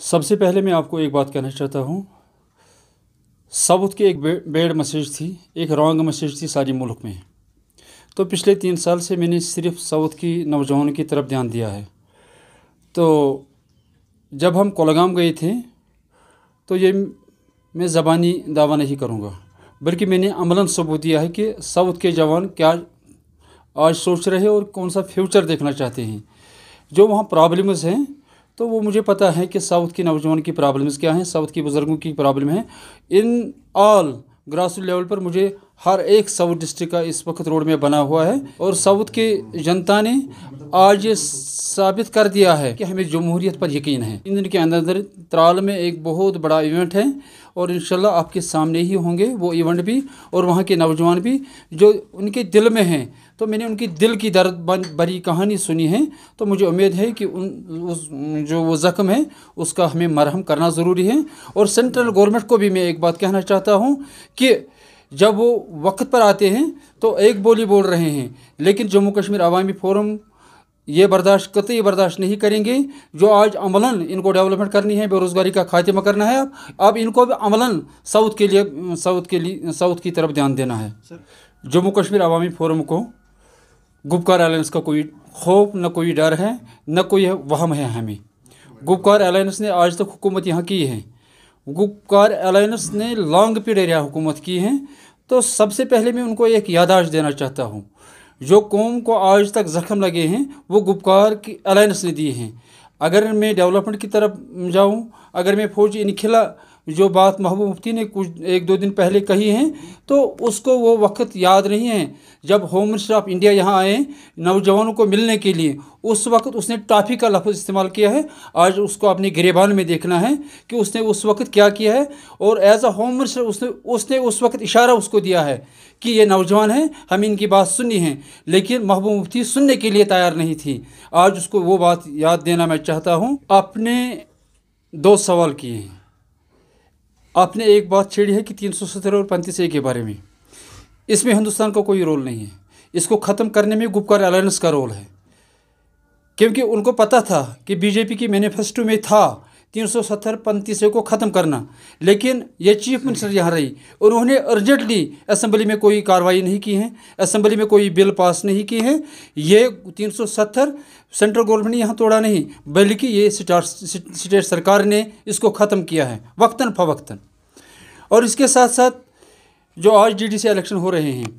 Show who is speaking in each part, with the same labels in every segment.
Speaker 1: सबसे पहले मैं आपको एक बात कहना चाहता हूँ। साउथ की एक बैड मैसेज थी, एक रॉन्ग मैसेज थी सारी मुल्क में। तो पिछले 3 साल से मैंने सिर्फ साउथ की नौजवानों की तरफ ध्यान दिया है। तो जब हम कोलगाम गए थे तो ये मैं ज़बानी दावा नहीं करूँगा, बल्कि मैंने अमलन सबूत दिया है कि साउथ के जवान क्या आज सोच रहे हैं और कौन सा फ्यूचर देखना चाहते हैं। जो वहाँ प्रॉब्लम्स हैं तो वो मुझे पता है कि साउथ की नौजवान की प्रॉब्लम्स क्या हैं, साउथ की बुज़ुर्गों की प्रॉब्लम है। In all grass root level पर मुझे हर एक साउथ डिस्ट्रिक्ट का इस वक्त रोड में बना हुआ है और साउथ के जनता ने आज ये साबित कर दिया है कि हमें जमहूरियत पर यकीन है। इन दिन के अंदर त्राल में एक बहुत बड़ा इवेंट है और इंशाल्लाह आपके सामने ही होंगे वो इवेंट भी और वहाँ के नौजवान भी जो उनके दिल में हैं। तो मैंने उनकी दिल की दर्द भरी कहानी सुनी है, तो मुझे उम्मीद है कि जो वो ज़ख्म है उसका हमें मरहम करना ज़रूरी है। और सेंट्रल गवर्नमेंट को भी मैं एक बात कहना चाहता हूँ कि जब वो वक्त पर आते हैं तो एक बोली बोल रहे हैं, लेकिन जम्मू कश्मीर अवामी फोरम ये कतई बर्दाश्त नहीं करेंगे। जो आज अमलन इनको डेवलपमेंट करनी है, बेरोज़गारी का खात्मा करना है, अब इनको भी अमलन साउथ की तरफ ध्यान देना है। जम्मू कश्मीर अवामी फोरम को गुपकार अलायंस का कोई खौफ न कोई डर है, न कोई वहम है हमें। गुपकार अलायंस ने आज तक हुकूमत यहाँ की है, गुपकार अलायंस ने लॉन्ग पीरियड यहाँ हुकूमत की है। तो सबसे पहले मैं उनको एक याददाश्त देना चाहता हूँ, जो कौम को आज तक ज़ख्म लगे हैं वो गुपकार की अलायंस ने दिए हैं। अगर मैं डेवलपमेंट की तरफ जाऊँ, अगर मैं फौजी इनखिला जो बात महबूब मुफ्ती ने कुछ 1-2 दिन पहले कही हैं, तो उसको वो वक्त याद नहीं है जब होम मिनिस्टर ऑफ इंडिया यहाँ आए नौजवानों को मिलने के लिए। उस वक्त उसने टॉफ़ी का लफ्ज़ इस्तेमाल किया है। आज उसको अपने गिरेबान में देखना है कि उसने उस वक्त क्या किया है। और एज अ होम मिनिस्टर उसने उस वक्त इशारा उसको दिया है कि ये नौजवान हैं, हमें इनकी बात सुननी है, लेकिन महबूब मुफ्ती सुनने के लिए तैयार नहीं थी। आज उसको वो बात याद देना मैं चाहता हूँ। आपने 2 सवाल किए हैं। आपने एक बात छेड़ी है कि 370 और 35A के बारे में, इसमें हिंदुस्तान का कोई रोल नहीं है। इसको ख़त्म करने में गुपकार अलायंस का रोल है, क्योंकि उनको पता था कि बीजेपी की मैनिफेस्टो में था 370-35A को ख़त्म करना, लेकिन ये चीफ मिनिस्टर यहाँ रही, उन्होंने अर्जेंटली असेंबली में कोई कार्रवाई नहीं की है, असेंबली में कोई बिल पास नहीं की है। ये 370 सेंट्रल गवर्नमेंट ने यहाँ तोड़ा नहीं, बल्कि ये स्टेट सरकार ने इसको ख़त्म किया है वक्तन फ़वक्तन। और इसके साथ साथ जो आज DDC इलेक्शन हो रहे हैं,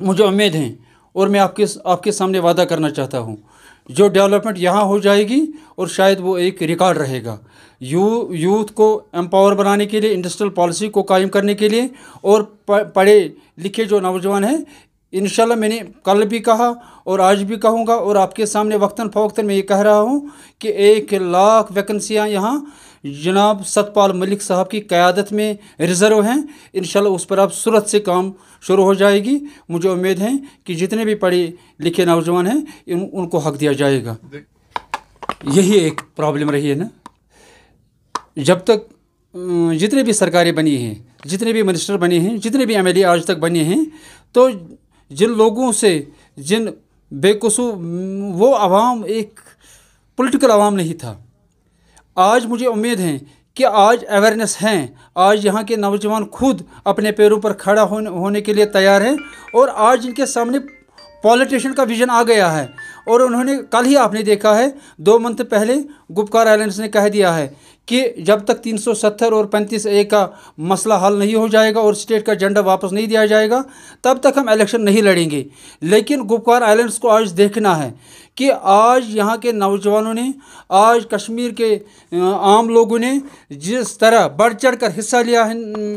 Speaker 1: मुझे उम्मीद है और मैं आपके सामने वादा करना चाहता हूँ, जो डेवलपमेंट यहाँ हो जाएगी और शायद वो एक रिकॉर्ड रहेगा। यूथ को एम्पावर बनाने के लिए, इंडस्ट्रियल पॉलिसी को कायम करने के लिए, और पढ़े लिखे जो नौजवान हैं, इंशाल्लाह मैंने कल भी कहा और आज भी कहूँगा और आपके सामने वक्तन फ़वक्तन मैं ये कह रहा हूँ कि 1 लाख वैकेंसियाँ यहाँ जनाब सतपाल मलिक साहब की क़यादत में रिज़र्व हैं। इंशाल्लाह उस पर अब सूरत से काम शुरू हो जाएगी। मुझे उम्मीद है कि जितने भी पढ़े लिखे नौजवान हैं उनको हक दिया जाएगा। यही एक प्रॉब्लम रही है ना, जब तक जितने भी सरकारें बनी हैं, जितने भी मिनिस्टर बने हैं, जितने भी MLA आज तक बने हैं, तो जिन लोगों से जिन बेकसूर वो आवाम एक पॉलिटिकल आवाम नहीं था। आज मुझे उम्मीद है कि आज अवेयरनेस हैं, आज यहाँ के नौजवान खुद अपने पैरों पर खड़ा होने के लिए तैयार हैं और आज इनके सामने पॉलिटिशियन का विजन आ गया है। और उन्होंने कल ही आपने देखा है 2 मंथ पहले गुपकार अलायंस ने कह दिया है कि जब तक 370 और 35A का मसला हल नहीं हो जाएगा और स्टेट का झंडा वापस नहीं दिया जाएगा, तब तक हम इलेक्शन नहीं लड़ेंगे। लेकिन गुपकार अलायंस को आज देखना है कि आज यहाँ के नौजवानों ने, आज कश्मीर के आम लोगों ने जिस तरह बढ़ चढ़ कर हिस्सा लिया है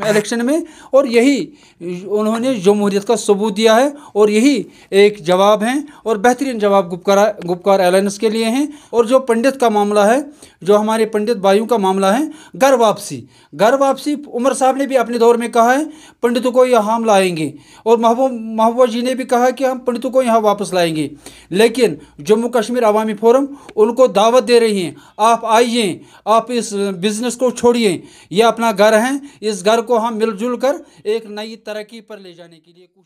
Speaker 1: इलेक्शन में, और यही उन्होंने जमहूरियत का सबूत दिया है और यही एक जवाब है और बेहतरीन जवाब गुपकार अलायंस के लिए हैं। और जो पंडित का मामला है, जो हमारे पंडित भाइयों का मामला है, घर वापसी उमर साहब ने भी अपने दौर में कहा है पंडितों को यहाँ हम लाएंगे, और महबूबा जी ने भी कहा कि हम पंडितों को यहाँ वापस लाएंगे। लेकिन जम्मू कश्मीर अवामी फोरम उनको दावत दे रही हैं, आप आइए, आप इस बिज़नेस को छोड़िए, ये अपना घर है, इस घर को हम मिलजुल कर एक नई तरक्की पर ले जाने के लिए कुछ